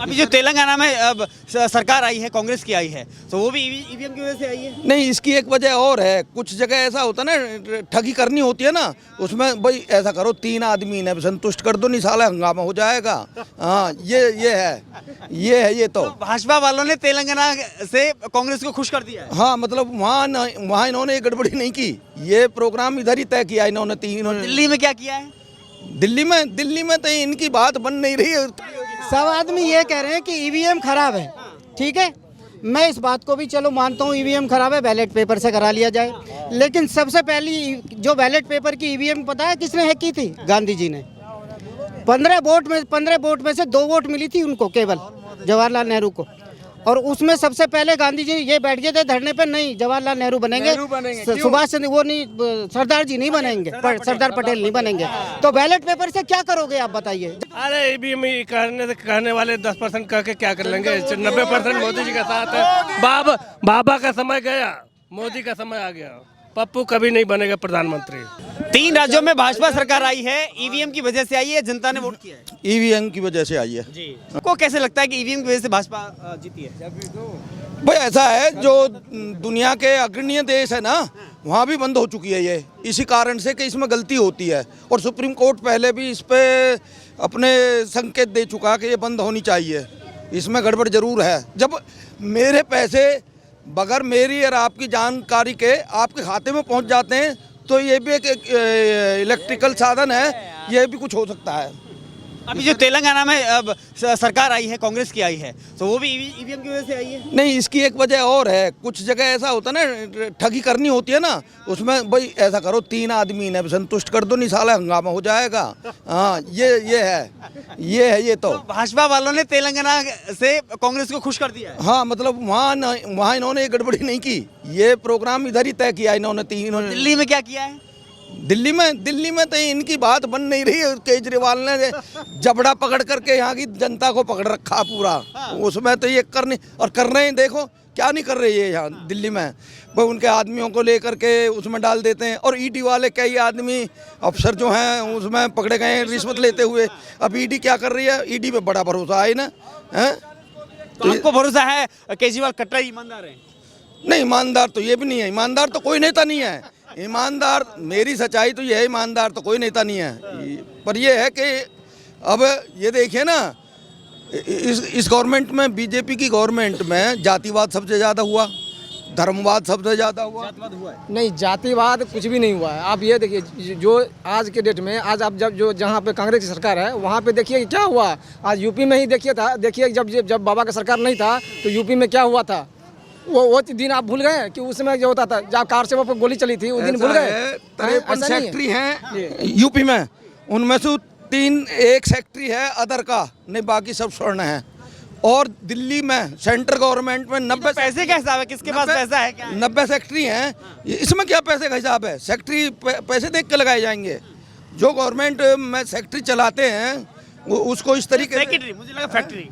अभी जो तेलंगाना में अब सरकार आई है, कांग्रेस की आई है, तो वो भी ईवीएम की वजह से आई है। नहीं, इसकी एक वजह और है। कुछ जगह ऐसा होता है ना, ठगी करनी होती है ना, उसमें भाई ऐसा करो 3 आदमी ने संतुष्ट कर दो, नहीं साला हंगामा हो जाएगा। हाँ, ये है ये तो भाजपा वालों ने तेलंगाना से कांग्रेस को खुश कर दिया है। हाँ, मतलब वहाँ इन्होंने गड़बड़ी नहीं की, ये प्रोग्राम इधर ही तय किया इन्होंने। दिल्ली में क्या किया है? दिल्ली में तो इनकी बात बन नहीं रही है। सब आदमी ये कह रहे हैं कि ईवीएम खराब है। ठीक है, मैं इस बात को भी चलो मानता हूँ, ईवीएम खराब है, बैलेट पेपर से करा लिया जाए। लेकिन सबसे पहली जो बैलेट पेपर की ईवीएम पता है किसने हैक की थी? गांधी जी ने। 15 वोट में से 2 वोट मिली थी उनको, केवल जवाहरलाल नेहरू को। और उसमें सबसे पहले गांधी जी ये बैठ गए थे धरने पे, नहीं जवाहरलाल नेहरू बनेंगे, सुभाष चंद्र वो नहीं, सरदार जी नहीं बनेंगे, सरदार पटेल नहीं बनेंगे। तो बैलेट पेपर से क्या करोगे आप बताइए? अरे ईवीएम कहने वाले 10% कह के क्या कर लेंगे? 90% मोदी जी का साथ है। बाबा का समय गया, मोदी का समय आ गया। पप्पू कभी नहीं बनेगा प्रधानमंत्री। 3 राज्यों में भाजपा सरकार आई है, ईवीएम की वजह से आई है, जनता ने वोट किया है। ईवीएम की वजह से आई है जी, को कैसे लगता है कि ईवीएम की वजह से भाजपा जीती है? भाई ऐसा है, जो दुनिया के अग्रणीय देश है ना, वहाँ भी बंद हो चुकी है ये, इसी कारण से कि इसमें गलती होती है। और सुप्रीम कोर्ट पहले भी इस पे अपने संकेत दे चुका कि ये बंद होनी चाहिए, इसमें गड़बड़ जरूर है। जब मेरे पैसे बगैर मेरी और आपकी जानकारी के आपके खाते में पहुँच जाते हैं, तो ये भी एक इलेक्ट्रिकल साधन है, ये भी कुछ हो सकता है। अभी जो तेलंगाना में अब सरकार आई है, कांग्रेस की आई है, तो वो भी ईवीएम की वजह से आई है। नहीं, इसकी एक वजह और है। कुछ जगह ऐसा होता है ना, ठगी करनी होती है ना, उसमें भाई ऐसा करो 3 आदमी ने संतुष्ट कर दो, नहीं साला हंगामा हो जाएगा। हाँ, ये है ये तो भाजपा वालों ने तेलंगाना से कांग्रेस को खुश कर दिया है। हाँ, मतलब वहाँ इन्होंने गड़बड़ी नहीं की, ये प्रोग्राम इधर ही तय किया इन्होंने। दिल्ली में क्या किया है? दिल्ली में तो इनकी बात बन नहीं रही है। केजरीवाल ने जबड़ा पकड़ करके यहाँ की जनता को पकड़ रखा पूरा। उसमें तो ये करने और कर रहे हैं, देखो क्या नहीं कर रही है यहाँ दिल्ली में। वो उनके आदमियों को लेकर के उसमें डाल देते हैं। और ईडी वाले कई आदमी अफसर जो हैं उसमें पकड़े गए हैं रिश्वत लेते हुए। अब ईडी क्या कर रही है? ईडी पे बड़ा भरोसा है ना, है? तो आपको भरोसा है केजरीवाल कट्टर ईमानदार है? नहीं, ईमानदार तो ये भी नहीं है। ईमानदार तो कोई नेता नहीं है। ईमानदार, मेरी सच्चाई तो ये है, ईमानदार तो कोई नेता नहीं है। पर ये है कि अब ये देखिए ना, इस गवर्नमेंट में, बीजेपी की गवर्नमेंट में जातिवाद सबसे ज़्यादा हुआ, धर्मवाद सबसे ज़्यादा हुआ। नहीं, जातिवाद कुछ भी नहीं हुआ है। आप ये देखिए, जो आज के डेट में, आज आप जहाँ पे कांग्रेस की सरकार है वहाँ पे देखिए क्या हुआ। आज यूपी में ही देखिए जब बाबा का सरकार नहीं था तो यूपी में क्या हुआ था। वो दिन आप भूल गए कि उस समय जो होता था, जब कार से वो गोली चली थी, उस दिन भूल गए। 53 सेक्रेटरी हैं यूपी में, उनमें से 1 सेक्रेटरी है अदर का, नहीं बाकी सब स्वर्ण है। और दिल्ली में सेंट्रल गवर्नमेंट में 90 पैसे का हिसाब है, किसके पास पैसा है क्या? 90 सेक्रेटरी हैं। इसमें क्या पैसे का हिसाब है? सेक्रेटरी पैसे देख के लगाए जाएंगे। जो गवर्नमेंट में सेक्रेटरी चलाते हैं उसको इस तरीके से, सेक्रेटरी, मुझे लगा फैक्ट्री।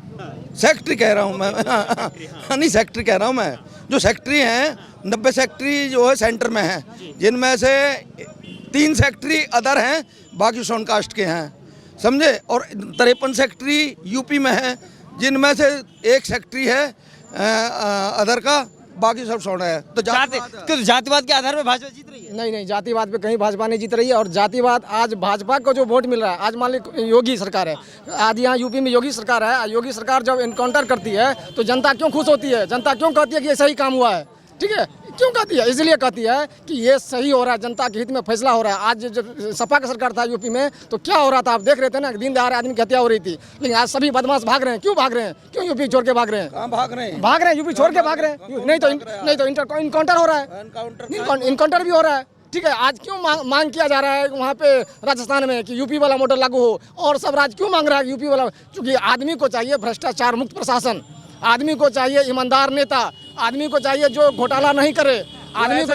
सेक्रेटरी कह रहा हूँ मैं। नहीं, सेक्रेटरी कह रहा हूँ मैं। जो सेक्रेटरी हैं, 90 सेक्रेटरी जो है सेंटर में हैं, जिनमें से 3 सेक्रेटरी अदर हैं, बाकी सोन कास्ट के हैं, समझे। और 53 सेक्रेटरी यूपी में हैं, जिनमें से 1 सेक्रेटरी है अदर का, बाकी सब सोना है। तो जातिवाद के आधार पर भाजपा जीत रही है? नहीं, जातिवाद पे कहीं भाजपा नहीं जीत रही है। और जातिवाद, आज भाजपा को जो वोट मिल रहा है, आज मान ली योगी सरकार है, आज यहाँ यूपी में योगी सरकार है। योगी सरकार जब इनकाउंटर करती है तो जनता क्यों खुश होती है? जनता क्यों कहती है कि ये सही काम हुआ है? ठीक है, क्यों कहती है? इसलिए कहती है कि ये सही हो रहा है, जनता के हित में फैसला हो रहा है। आज जब सपा का सरकार था यूपी में तो क्या हो रहा था? आप देख रहे थे ना, दिन दहाड़े आदमी की हत्या हो रही थी। लेकिन आज सभी बदमाश भाग रहे हैं। क्यों भाग रहे हैं? क्यों यूपी छोड़ के भाग रहे हैं? कहाँ भाग रहे हैं? भाग रहे हैं, यूपी छोड़ के भाग रहे हैं। नहीं तो इनकाउंटर हो रहा है, इनकाउंटर भी हो रहा है। ठीक है, आज क्यों मांग किया जा रहा है वहाँ पे राजस्थान में कि यूपी वाला मॉडल लागू हो? और सब राज्य क्यों मांग रहा है यूपी वाला? क्योंकि आदमी को चाहिए भ्रष्टाचार मुक्त प्रशासन, आदमी को चाहिए ईमानदार नेता, आदमी को चाहिए जो घोटाला नहीं करे, आदमी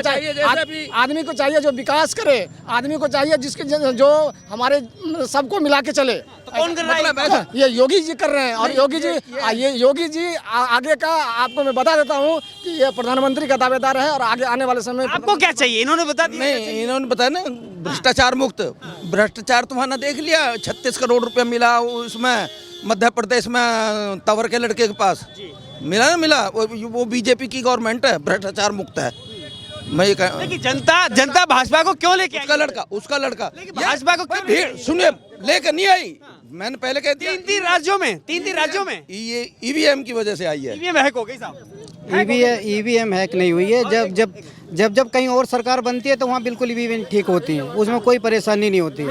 को चाहिए जो विकास करे, आदमी को चाहिए जिसके जो हमारे सबको मिला के चले। तो कौन कर रहा है? ये योगी जी कर रहे हैं। और योगी जी आगे का आपको मैं बता देता हूँ कि ये प्रधानमंत्री का दावेदार है और आगे आने वाले समय आपको क्या चाहिए? इन्होंने बता दिया। नहीं, इन्होंने बताया ना भ्रष्टाचार मुक्त। भ्रष्टाचार तुम्हारा देख लिया, 36 करोड़ रुपया मिला उसमें मध्य प्रदेश में तंवर के लड़के के पास मिला ना मिला, वो बीजेपी की गवर्नमेंट है, भ्रष्टाचार मुक्त है। मैं ये कह, लेकिन जनता भाजपा को क्यों लेके आई? उसका लड़का लेकिन भाजपा को क्यों भीड़ सुनिए लेकर नहीं आई। मैंने पहले कह दिया तीन तीन राज्यों में ये ईवीएम की वजह से आई है। ईवीएम हैक हो गई साहब। ईवीएम हैक नहीं हुई है। जब कहीं और सरकार बनती है तो वहाँ बिल्कुल ईवीएम ठीक होती है, उसमें कोई परेशानी नहीं होती है।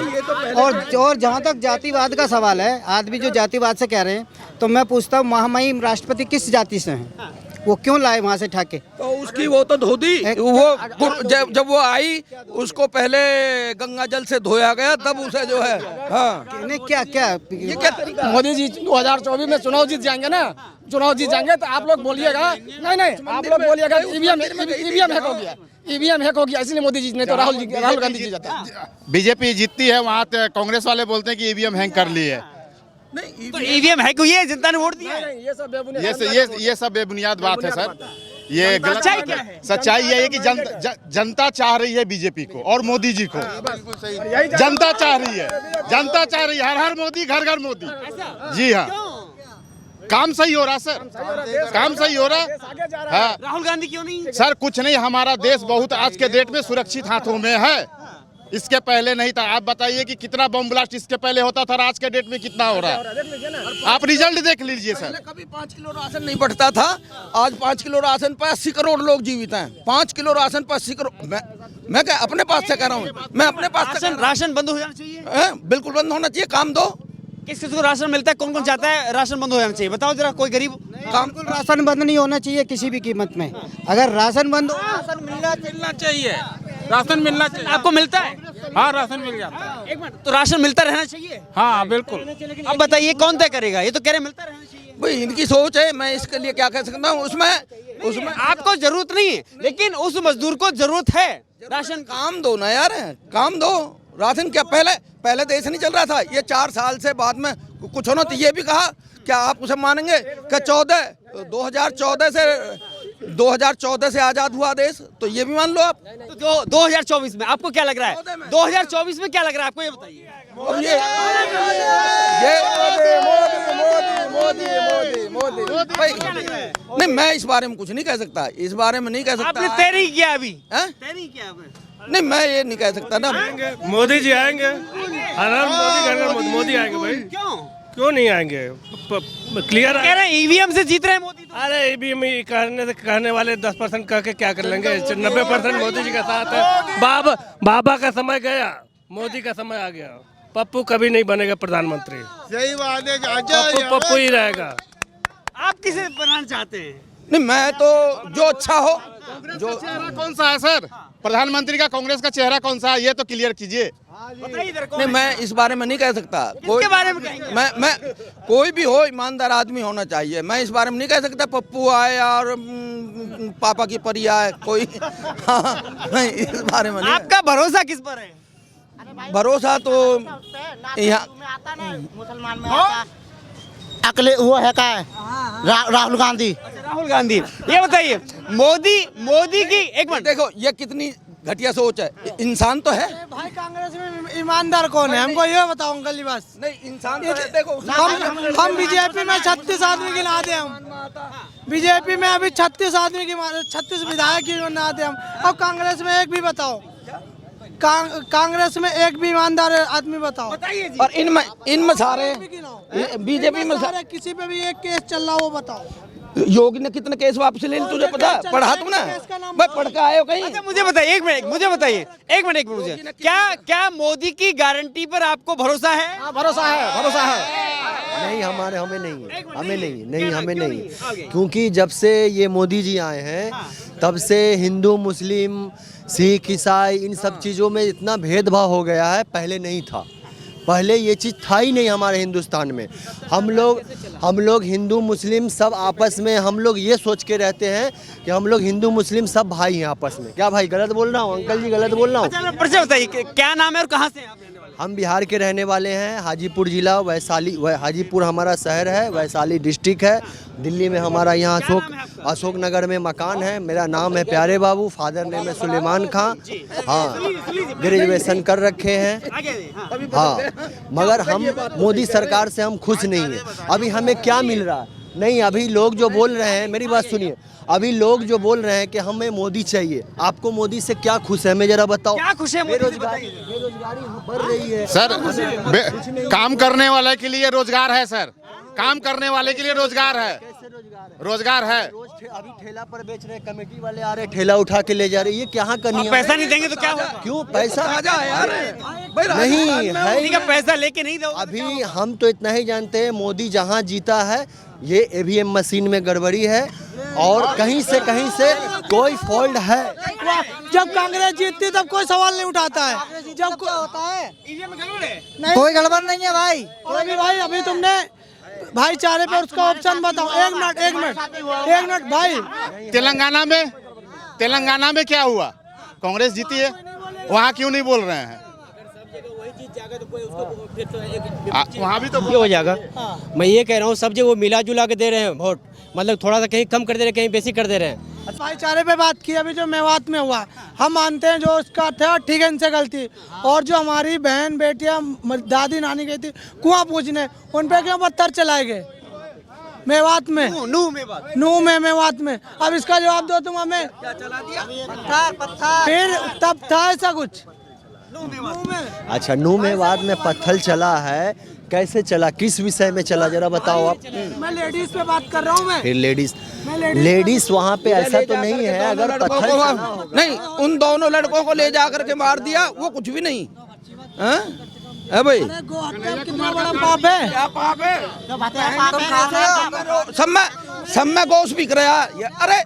और जहाँ तक जातिवाद का सवाल है, आदमी जो जातिवाद से कह रहे हैं, तो मैं पूछता हूँ महामहिम राष्ट्रपति किस जाति से हैं? वो क्यों लाए वहाँ से ठाके? तो उसकी वो तो धो दी, वो जब वो आई उसको पहले गंगा जल से धोया गया, तब उसे जो है हाँ नहीं क्या ये क्या तरीका? मोदी जी 2024 में चुनाव जीत जाएंगे ना, चुनाव जीत जाएंगे तो आप लोग बोलिएगा नहीं आप लोग बोलिएगा ईवीएम हैक हो गया, ईवीएम हैक हो गया, इसलिए मोदी जी नहीं तो राहुल गांधी जी जाता। बीजेपी जीतती है, वहाँ कांग्रेस वाले बोलते हैं कि ईवीएम हैंग कर ली है। नहीं तो ईवीएम हैक हुई है, जनता ने वोट दिया है। ये सब बेबुनियाद बात है सर, ये गलत सच्चाई बात क्या है। है? सच्चाई ये है कि जनता चाह रही है बीजेपी को और मोदी जी को। जनता चाह रही है, हर हर मोदी, घर घर मोदी। जी हाँ, काम सही हो रहा सर, काम सही हो रहा। हाँ राहुल गांधी क्यों नहीं? सर कुछ नहीं, हमारा देश बहुत आज के डेट में सुरक्षित हाथों में है, इसके पहले नहीं था। आप बताइए कि कितना बम ब्लास्ट इसके पहले होता था, आज के डेट में कितना हो रहा है? आप रिजल्ट देख लीजिए सर। कभी 5 किलो राशन नहीं बढ़ता था, आज 5 किलो राशन पर 80 करोड़ लोग जीवित हैं। 5 किलो राशन पर 80 करोड़। मैं क्या अपने पास से कह रहा हूँ, मैं अपने पास से राशन बंद हो जाना चाहिए। बिल्कुल बंद होना चाहिए। काम दो, किस किस को राशन मिलता है? कौन कौन चाहता है राशन बंद हो जाना चाहिए? बताओ जरा, कोई गरीब काम राशन बंद नहीं होना चाहिए किसी भी कीमत में। अगर राशन बंद हो, राशन मिलना चाहिए, राशन मिलना चाहिए। आपको मिलता है? हाँ राशन मिल जाता है। एक मिनट, तो राशन मिलता रहना चाहिए। हाँ बिल्कुल। अब बताइए कौन तय करेगा? ये तो कह रहे मिलता रहना चाहिए। भाई इनकी सोच है, मैं इसके लिए क्या कह सकता हूँ। उसमें आपको जरूरत नहीं है, लेकिन उस मजदूर को जरूरत है राशन। काम दो ना यार, काम दो। राशन क्या पहले देश नहीं चल रहा था? ये 4 साल से बाद में कुछ होना। तो ये भी कहा, क्या आप उसे मानेंगे कि 2014 से आजाद हुआ देश? तो ये भी मान लो आप। तो 2024 में आपको क्या लग रहा है? 2024 में क्या लग रहा है आपको, ये बताइए। अब भाई, नहीं मैं इस बारे में कुछ नहीं कह सकता, इस बारे में नहीं कह सकता। आपने तय नहीं किया अभी? हैं? नहीं किया आपने? नहीं मैं ये नहीं कह सकता ना। मोदी जी आएंगे, हर मोदी आएंगे भाई। क्यों नहीं आएंगे? क्लियर कह रहे हैं ईवीएम से जीत रहे हैं मोदी। अरे ईवीएम कहने वाले 10% करके क्या कर लेंगे? 90% मोदी जी का साथ है। बाबा का समय गया, मोदी का समय आ गया। पप्पू कभी नहीं बनेगा प्रधानमंत्री, सही बात है। पप्पू ही रहेगा। आप किसे बनाना चाहते हैं? नहीं मैं तो जो अच्छा हो। जो चेहरा कौन सा है सर? प्रधानमंत्री का कांग्रेस का चेहरा कौन सा है, ये तो क्लियर कीजिए। बताइए इधर कौन नहीं है? मैं इस बारे में नहीं कह सकता। किसके बारे में कहेंगे? मैं कोई भी हो, ईमानदार आदमी होना चाहिए। मैं इस बारे में नहीं कह सकता पप्पू आए और पापा की परी आए कोई। हाँ, नहीं इस बारे में नहीं। आपका भरोसा किस पर है? भरोसा तो यहाँ मुसलमान में अकले वो है का राहुल गांधी। राहुल गांधी। ये बताइए मोदी की, एक मिनट, देखो ये कितनी घटिया सोच है। इंसान तो है भाई कांग्रेस में ईमानदार कौन है? हमको ये बताओ अंकल जी बस। नहीं, इंसान तो है। देखो हम बीजेपी में 36 आदमी गिनाते हैं। हम बीजेपी में अभी 36 आदमी की 36 विधायक गिनाते हम। अब कांग्रेस में एक भी बताओ, कांग्रेस में एक भी ईमानदार आदमी बताओ। और इनमें सारे बीजेपी में सारे किसी पे भी एक केस चल रहा हो बताओ। योगी ने कितने केस वापस ले लिए तुझे पता? पढ़ा तू ना भाई, पढ़ के आए हो कहीं? अच्छा मुझे बताइए, एक मिनट मुझे क्या मोदी की गारंटी पर आपको भरोसा है? भरोसा है। नहीं हमें नहीं, क्योंकि जब से ये मोदी जी आए हैं तब से हिंदू मुस्लिम सिख ईसाई इन सब चीज़ों में इतना भेदभाव हो गया है, पहले नहीं था। पहले ये चीज़ था ही नहीं हमारे हिंदुस्तान में। हम लोग हिंदू मुस्लिम सब आपस में हम लोग ये सोच के रहते हैं कि हम लोग हिंदू मुस्लिम सब भाई हैं आपस में। क्या भाई गलत बोल रहा हूँ? अंकल जी गलत बोल रहा हूँ? अच्छा परिचय बताइए, क्या नाम है और कहाँ से हैं आप रहने वाले? हम बिहार के रहने वाले हैं, हाजीपुर ज़िला, वैशाली, हाजीपुर हमारा शहर है, वैशाली डिस्ट्रिक्ट है। दिल्ली में हमारा यहाँ अशोक नगर में मकान है। मेरा नाम है प्यारे बाबू, फादर नेम है सुलेमान खां। हाँ, ग्रेजुएशन कर रखे हैं। हाँ, मगर हम मोदी सरकार से हम खुश नहीं हैं। अभी हमें क्या मिल रहा है? नहीं, अभी लोग जो बोल रहे हैं, मेरी बात सुनिए, अभी लोग जो बोल रहे हैं कि हमें मोदी चाहिए, आपको मोदी से क्या खुश है? मैं जरा बताओ। क्या खुश है? बेरोजगारी बढ़ रही है सर काम करने वाले के लिए रोजगार है सर, काम करने वाले के लिए रोजगार है, रोजगार है। अभी ठेला पर बेच रहे, कमेटी वाले आ रहे, ठेला उठा के ले जा रहे, ये क्या करनी? पैसा नहीं देंगे तो क्या होगा? क्यों पैसा नहीं है? पैसा लेके नहीं दो। अभी हम तो इतना ही जानते हैं, मोदी जहां जीता है ये ईवीएम मशीन में गड़बड़ी है और कहीं से कोई फॉल्ट है। जब कांग्रेस जीतती तब कोई सवाल नहीं उठाता है। जब कोई होता है नहीं, कोई गड़बड़ नहीं है भाई। अभी भाई, अभी तुमने भाईचारे पे उसका ऑप्शन बताओ। एक मिनट भाई, तेलंगाना में क्या हुआ? कांग्रेस जीती है, वहाँ क्यों नहीं बोल रहे हैं? वहाँ भी तो ये हो जाएगा। मैं ये कह रहा हूँ, सब जगह वो मिला जुला के दे रहे हैं वोट, मतलब थोड़ा सा कहीं कम कर दे रहे हैं, कहीं बेसी कर दे रहे हैं। भाईचारे पे बात की अभी जो मेवात में हुआ, हम मानते हैं जो उसका था ठीक है, इनसे गलती। और जो हमारी बहन बेटियां दादी नानी गई थी कुआं पूछने, उन पे क्यों पत्थर चलाए गए? मेवात में, नू में मेवात में। अब इसका जवाब दो तुम हमें। फिर तब था ऐसा कुछ? अच्छा, नू मेवात में पत्थर चला है, कैसे चला, किस विषय में चला, जरा बताओ आप। मैं लेडीज पे बात कर रहा हूँ। मैं फिर लेडीज वहाँ पे ऐसा तो नहीं है। अगर पत्थर नहीं, उन दोनों लड़कों को ले जा करके मार दिया, वो कुछ भी नहीं है भाई। कितना बड़ा पाप है? क्या पाप है? सब में गोश्त बिक रहा है। अरे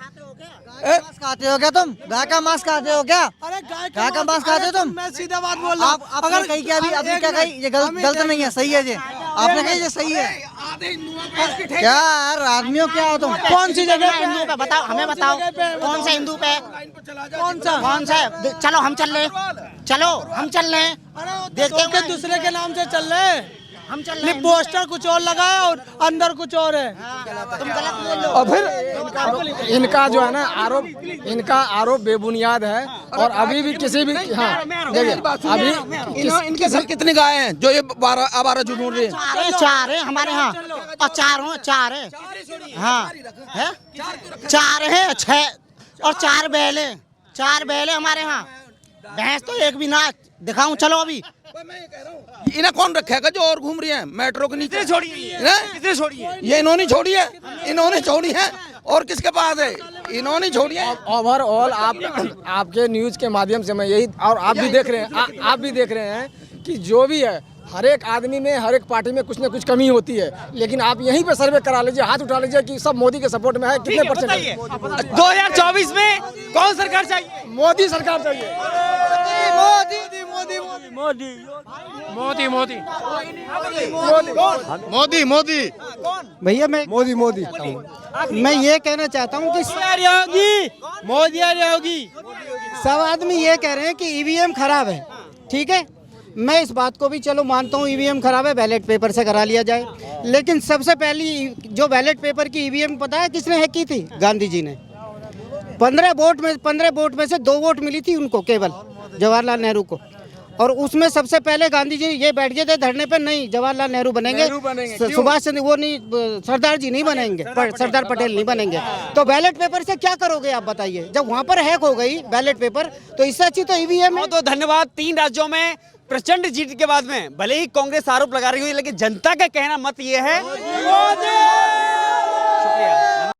मांस खाते हो क्या तुम? गाय का मांस खाते हो क्या? अरे गाय का मांस खाते हो तुम? मैं सीधा बात बोल रहा हूँ। अगर कहीं क्या अभी क्या कही, ये गलत नहीं है, सही है जी। आपने कही ये सही है क्या? यार आदमियों क्या हो तुम? कौन सी जगह पे? हिंदू पे बताओ, हमें बताओ कौन सा हिंदू पे? कौन सा? चलो हम चल रहे, देखते के दूसरे के नाम से चल रहे। हम चल नहीं, पोस्टर कुछ और लगा है और अंदर कुछ और है। तुम गलत बोल लो। और फिर इनका जो है ना आरोप बेबुनियाद है। और अभी भी किसी भी, हाँ देखिए, अभी इनके सर कितनी गाय हैं जो ये आवारा जो ढूंढ रहे हैं? चार है हमारे यहाँ, और चार है, हाँ है, 4 है, 6 और 4 बैले हमारे यहाँ। भैंस तो एक भी ना दिखाऊं? चलो अभी इन्हें कौन रखेगा जो और घूम रही है मेट्रो के नीचे? किसने छोड़ी है? ये इन्होंने छोड़ी है और किसके पास है? इन्होंने छोड़ी है। ओवरऑल आपके न्यूज के माध्यम से मैं यही, और आप भी देख रहे हैं कि जो भी है, हर एक आदमी में, हर एक पार्टी में कुछ न कुछ कमी होती है। लेकिन आप यहीं पे सर्वे करा लीजिए, हाथ उठा लीजिए कि सब मोदी के सपोर्ट में है, कितने परसेंट? 2024 में कौन सरकार चाहिए? मोदी सरकार चाहिए। मोदी भैया मैं मैं ये कहना चाहता हूँ कि मोदी आ रही होगी। सब आदमी ये कह रहे हैं कि ईवीएम खराब है, ठीक है, मैं इस बात को भी चलो मानता हूँ, ईवीएम खराब है, बैलेट पेपर से करा लिया जाए। लेकिन सबसे पहली जो बैलेट पेपर की ईवीएम पता है किसने हैक की थी? गांधी जी ने। 15 वोट में से 2 वोट मिली थी उनको, केवल जवाहरलाल नेहरू को। और उसमें सबसे पहले गांधी जी ये बैठ गए थे धरने पे, नहीं जवाहरलाल नेहरू बनेंगे, सुभाष चंद्र वो नहीं, सरदार जी नहीं बनेंगे, सरदार पटेल नहीं बनेंगे। तो बैलेट पेपर से क्या करोगे आप बताइए? जब वहाँ पर हैक हो गई बैलेट पेपर, तो इससे अच्छी तो ईवीएम है। तो धन्यवाद। 3 राज्यों में प्रचंड जीत के बाद में भले ही कांग्रेस आरोप लगा रही हुई, लेकिन जनता का कहना मत ये है